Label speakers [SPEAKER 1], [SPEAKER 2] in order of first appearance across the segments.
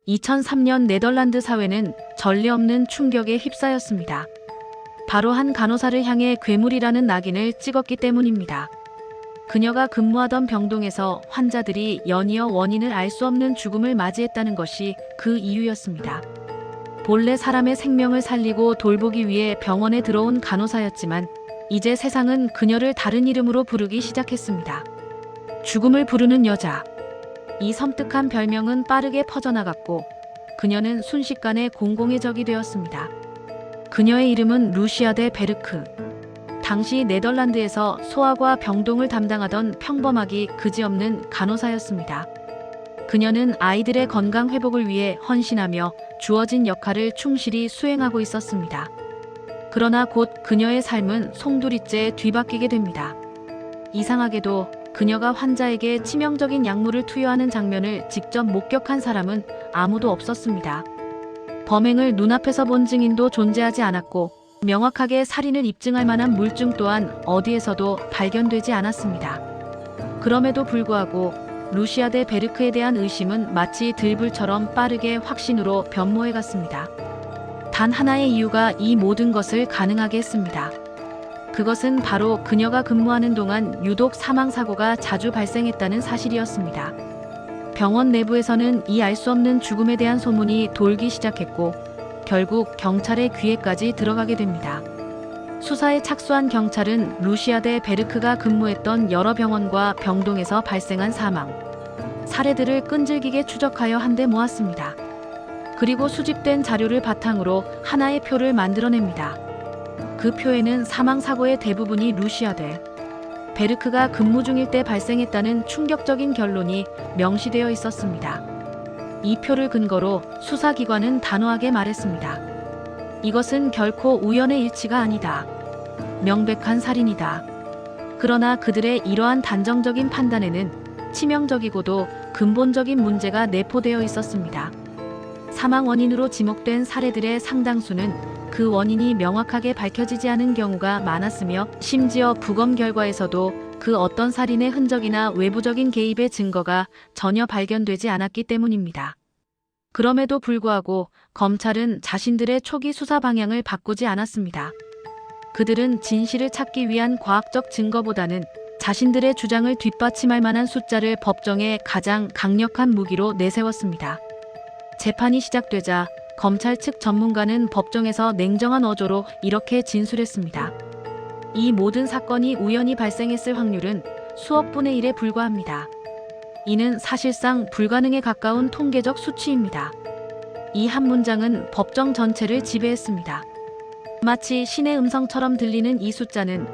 [SPEAKER 1] 2003년 네덜란드 사회는 전례 없는 충격에 휩싸였습니다. 바로 한 간호사를 향해 괴물이라는 낙인을 찍었기 때문입니다. 그녀가 근무하던 병동에서 환자들이 연이어 원인을 알 수 없는 죽음을 맞이했다는 것이 그 이유였습니다. 본래 사람의 생명을 살리고 돌보기 위해 병원에 들어온 간호사였지만 이제 세상은 그녀를 다른 이름으로 부르기 시작했습니다. 죽음을 부르는 여자. 이 섬뜩한 별명은 빠르게 퍼져나갔고 그녀는 순식간에 공공의 적이 되었습니다. 그녀의 이름은 루시아 데 베르크. 당시 네덜란드에서 소아과 병동을 담당하던 평범하기 그지없는 간호사였습니다. 그녀는 아이들의 건강 회복을 위해 헌신하며 주어진 역할을 충실히 수행하고 있었습니다. 그러나 곧 그녀의 삶은 송두리째 뒤바뀌게 됩니다. 이상하게도 그녀가 환자에게 치명적인 약물을 투여하는 장면을 직접 목격한 사람은 아무도 없었습니다. 범행을 눈앞에서 본 증인도 존재하지 않았고 명확하게 살인을 입증할 만한 물증 또한 어디에서도 발견되지 않았습니다. 그럼에도 불구하고 루시아 데 베르크에 대한 의심은 마치 들불처럼 빠르게 확신으로 변모해갔습니다. 단 하나의 이유가 이 모든 것을 가능하게 했습니다. 그것은 바로 그녀가 근무하는 동안 유독 사망사고가 자주 발생했다는 사실이었습니다. 병원 내부에서는 이 알 수 없는 죽음에 대한 소문이 돌기 시작했고 결국 경찰의 귀에까지 들어가게 됩니다. 수사에 착수한 경찰은 루시아 데 베르크가 근무했던 여러 병원과 병동에서 발생한 사망, 사례들을 끈질기게 추적하여 한데 모았습니다. 그리고 수집된 자료를 바탕으로 하나의 표를 만들어냅니다. 그 표에는 사망사고의 대부분이 루시아 데 베르크가 근무 중일 때 발생했다는 충격적인 결론이 명시되어 있었습니다. 이 표를 근거로 수사기관은 단호하게 말했습니다. 이것은 결코 우연의 일치가 아니다. 명백한 살인이다. 그러나 그들의 이러한 단정적인 판단에는 치명적이고도 근본적인 문제가 내포되어 있었습니다. 사망 원인으로 지목된 사례들의 상당수는 그 원인이 명확하게 밝혀지지 않은 경우가 많았으며 심지어 부검 결과에서도 그 어떤 살인의 흔적이나 외부적인 개입의 증거가 전혀 발견되지 않았기 때문입니다. 그럼에도 불구하고 검찰은 자신들의 초기 수사 방향을 바꾸지 않았습니다. 그들은 진실을 찾기 위한 과학적 증거보다는 자신들의 주장을 뒷받침할 만한 숫자를 법정에 가장 강력한 무기로 내세웠습니다. 재판이 시작되자 검찰 측 전문가는 법정에서 냉정한 어조로 이렇게 진술했습니다. 이 모든 사건이 우연히 발생했을 확률은 수억 분의 1에 불과합니다. 이는 사실상 불가능에 가까운 통계적 수치입니다. 이 한 문장은 법정 전체를 지배했습니다. 마치 신의 음성처럼 들리는 이 숫자는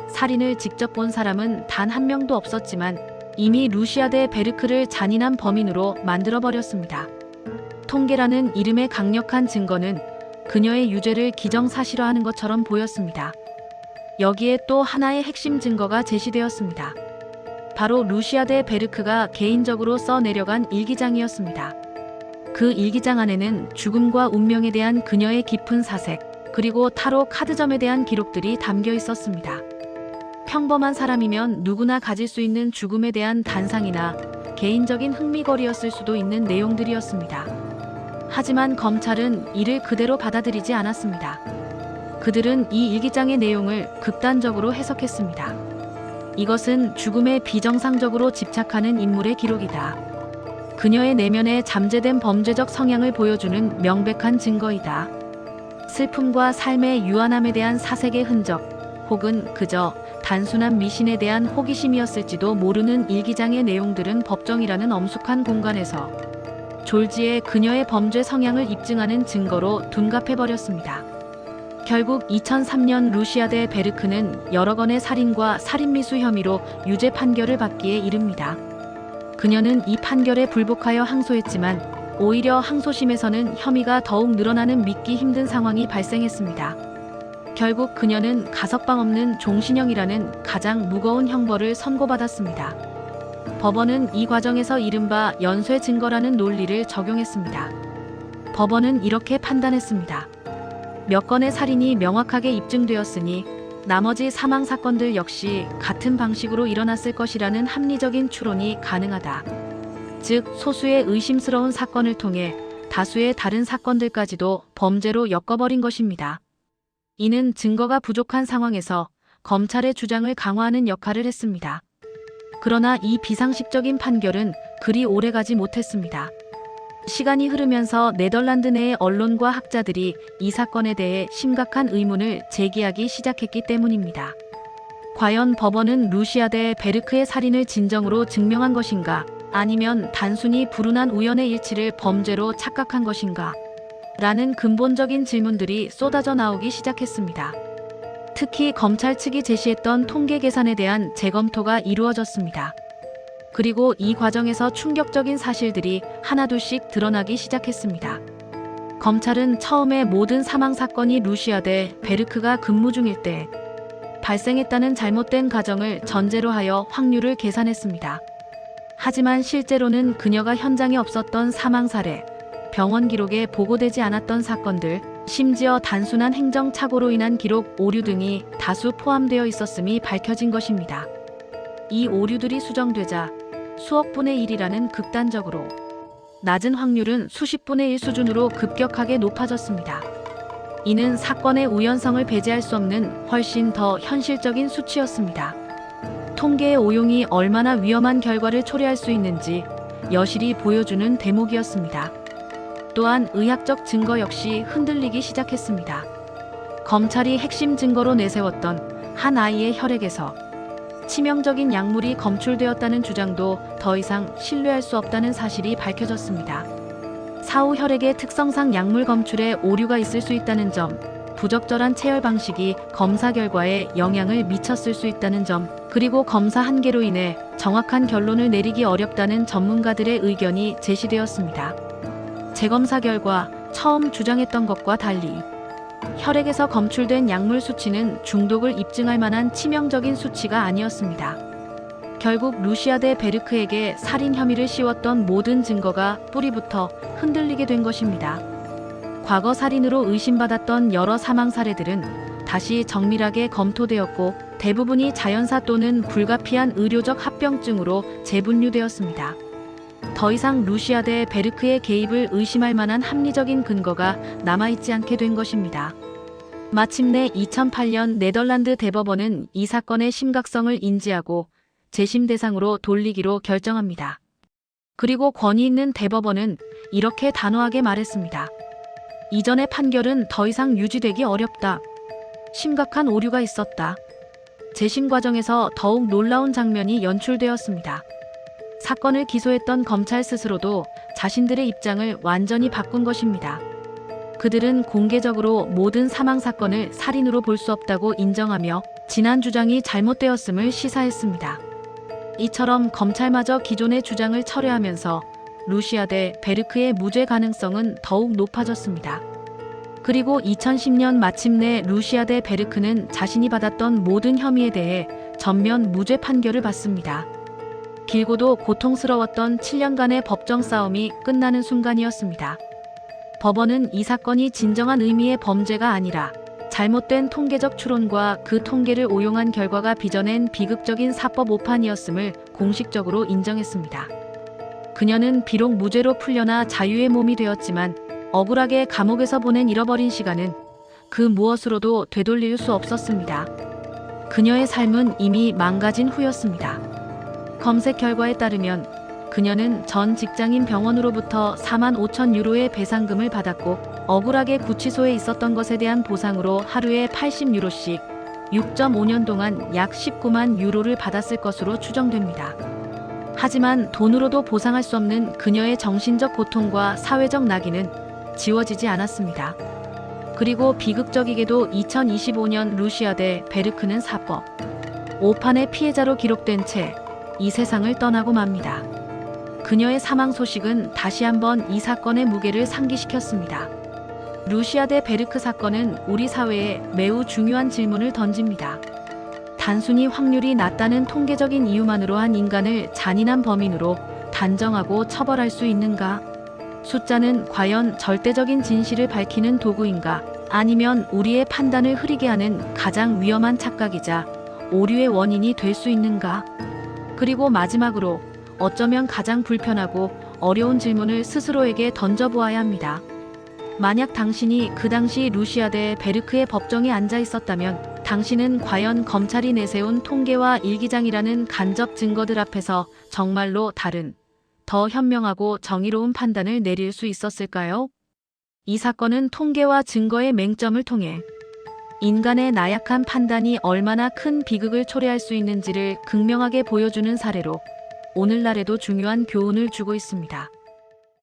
[SPEAKER 1] 살인을 직접 본 사람은 단 한 명도 없었지만 이미 루시아 데 베르크를 잔인한 범인으로 만들어버렸습니다. 통계라는 이름의 강력한 증거는 그녀의 유죄를 기정사실화하는 것처럼 보였습니다. 여기에 또 하나의 핵심 증거가 제시되었습니다. 바로 루시아 데 베르크가 개인적으로 써내려간 일기장이었습니다. 그 일기장 안에는 죽음과 운명에 대한 그녀의 깊은 사색, 그리고 타로 카드점에 대한 기록들이 담겨 있었습니다. 평범한 사람이면 누구나 가질 수 있는 죽음에 대한 단상이나 개인적인 흥미거리였을 수도 있는 내용들이었습니다. 하지만 검찰은 이를 그대로 받아들이지 않았습니다. 그들은 이 일기장의 내용을 극단적으로 해석했습니다. 이것은 죽음에 비정상적으로 집착하는 인물의 기록이다. 그녀의 내면에 잠재된 범죄적 성향을 보여주는 명백한 증거이다. 슬픔과 삶의 유한함에 대한 사색의 흔적, 혹은 그저 단순한 미신에 대한 호기심이었을지도 모르는 일기장의 내용들은 법정이라는 엄숙한 공간에서 졸지에 그녀의 범죄 성향을 입증하는 증거로 둔갑해버렸습니다. 결국 2003년 루시아 데 베르크는 여러 건의 살인과 살인미수 혐의로 유죄 판결을 받기에 이릅니다. 그녀는 이 판결에 불복하여 항소했지만 오히려 항소심에서는 혐의가 더욱 늘어나는 믿기 힘든 상황이 발생했습니다. 결국 그녀는 가석방 없는 종신형이라는 가장 무거운 형벌을 선고받았습니다. 법원은 이 과정에서 이른바 연쇄 증거라는 논리를 적용했습니다. 법원은 이렇게 판단했습니다. 몇 건의 살인이 명확하게 입증되었으니 나머지 사망 사건들 역시 같은 방식으로 일어났을 것이라는 합리적인 추론이 가능하다. 즉 소수의 의심스러운 사건을 통해 다수의 다른 사건들까지도 범죄로 엮어버린 것입니다. 이는 증거가 부족한 상황에서 검찰의 주장을 강화하는 역할을 했습니다. 그러나 이 비상식적인 판결은 그리 오래가지 못했습니다. 시간이 흐르면서 네덜란드 내의 언론과 학자들이 이 사건에 대해 심각한 의문을 제기하기 시작했기 때문입니다. 과연 법원은 루시아드 베르크의 살인을 진정으로 증명한 것인가? 아니면 단순히 불운한 우연의 일치를 범죄로 착각한 것인가? 라는 근본적인 질문들이 쏟아져 나오기 시작했습니다. 특히 검찰 측이 제시했던 통계 계산에 대한 재검토가 이루어졌습니다. 그리고 이 과정에서 충격적인 사실들이 하나둘씩 드러나기 시작했습니다. 검찰은 처음에 모든 사망 사건이 루시아드 베르크가 근무 중일 때 발생했다는 잘못된 가정을 전제로 하여 확률을 계산했습니다. 하지만 실제로는 그녀가 현장에 없었던 사망 사례, 병원 기록에 보고되지 않았던 사건들, 심지어 단순한 행정착오로 인한 기록 오류 등이 다수 포함되어 있었음이 밝혀진 것입니다. 이 오류들이 수정되자 수억 분의 1이라는 극단적으로 낮은 확률은 수십 분의 1 수준으로 급격하게 높아졌습니다. 이는 사건의 우연성을 배제할 수 없는 훨씬 더 현실적인 수치였습니다. 통계의 오용이 얼마나 위험한 결과를 초래할 수 있는지 여실히 보여주는 대목이었습니다. 또한 의학적 증거 역시 흔들리기 시작했습니다. 검찰이 핵심 증거로 내세웠던 한 아이의 혈액에서 치명적인 약물이 검출되었다는 주장도 더 이상 신뢰할 수 없다는 사실이 밝혀졌습니다. 사후 혈액의 특성상 약물 검출에 오류가 있을 수 있다는 점, 부적절한 체열 방식이 검사 결과에 영향을 미쳤을 수 있다는 점, 그리고 검사 한계로 인해 정확한 결론을 내리기 어렵다는 전문가들의 의견이 제시되었습니다. 재검사 결과 처음 주장했던 것과 달리 혈액에서 검출된 약물 수치는 중독을 입증할 만한 치명적인 수치가 아니었습니다. 결국 루시아드 베르크에게 살인 혐의를 씌웠던 모든 증거가 뿌리부터 흔들리게 된 것입니다. 과거 살인으로 의심받았던 여러 사망 사례들은 다시 정밀하게 검토되었고 대부분이 자연사 또는 불가피한 의료적 합병증으로 재분류되었습니다. 더 이상 루시아드 베르크의 개입을 의심할 만한 합리적인 근거가 남아있지 않게 된 것입니다. 마침내 2008년 네덜란드 대법원은 이 사건의 심각성을 인지하고 재심 대상으로 돌리기로 결정합니다. 그리고 권위 있는 대법원은 이렇게 단호하게 말했습니다. 이전의 판결은 더 이상 유지되기 어렵다. 심각한 오류가 있었다. 재심 과정에서 더욱 놀라운 장면이 연출되었습니다. 사건을 기소했던 검찰 스스로도 자신들의 입장을 완전히 바꾼 것입니다. 그들은 공개적으로 모든 사망 사건을 살인으로 볼 수 없다고 인정하며 지난 주장이 잘못되었음을 시사했습니다. 이처럼 검찰마저 기존의 주장을 철회하면서 루시아드 베르크의 무죄 가능성은 더욱 높아졌습니다. 그리고 2010년 마침내 루시아드 베르크는 자신이 받았던 모든 혐의에 대해 전면 무죄 판결을 받습니다. 길고도 고통스러웠던 7년간의 법정 싸움이 끝나는 순간이었습니다. 법원은 이 사건이 진정한 의미의 범죄가 아니라 잘못된 통계적 추론과 그 통계를 오용한 결과가 빚어낸 비극적인 사법 오판이었음을 공식적으로 인정했습니다. 그녀는 비록 무죄로 풀려나 자유의 몸이 되었지만 억울하게 감옥에서 보낸 잃어버린 시간은 그 무엇으로도 되돌릴 수 없었습니다. 그녀의 삶은 이미 망가진 후였습니다. 검색 결과에 따르면 그녀는 전 직장인 병원으로부터 4만 5천 유로의 배상금을 받았고 억울하게 구치소에 있었던 것에 대한 보상으로 하루에 80유로씩 6.5년 동안 약 19만 유로를 받았을 것으로 추정됩니다. 하지만 돈으로도 보상할 수 없는 그녀의 정신적 고통과 사회적 낙인은 지워지지 않았습니다. 그리고 비극적이게도 2025년 루시아드 베르크는 사법 오판의 피해자로 기록된 채 이 세상을 떠나고 맙니다. 그녀의 사망 소식은 다시 한번 이 사건의 무게를 상기시켰습니다. 루시아드 베르크 사건은 우리 사회에 매우 중요한 질문을 던집니다. 단순히 확률이 낮다는 통계적인 이유만으로 한 인간을 잔인한 범인으로 단정하고 처벌할 수 있는가? 숫자는 과연 절대적인 진실을 밝히는 도구인가? 아니면 우리의 판단을 흐리게 하는 가장 위험한 착각이자 오류의 원인이 될 수 있는가? 그리고 마지막으로 어쩌면 가장 불편하고 어려운 질문을 스스로에게 던져보아야 합니다. 만약 당신이 그 당시 루시아대 베르크의 법정에 앉아 있었다면 당신은 과연 검찰이 내세운 통계와 일기장이라는 간접 증거들 앞에서 정말로 다른, 더 현명하고 정의로운 판단을 내릴 수 있었을까요? 이 사건은 통계와 증거의 맹점을 통해 인간의 나약한 판단이 얼마나 큰 비극을 초래할 수 있는지를 극명하게 보여주는 사례로 오늘날에도 중요한 교훈을 주고 있습니다.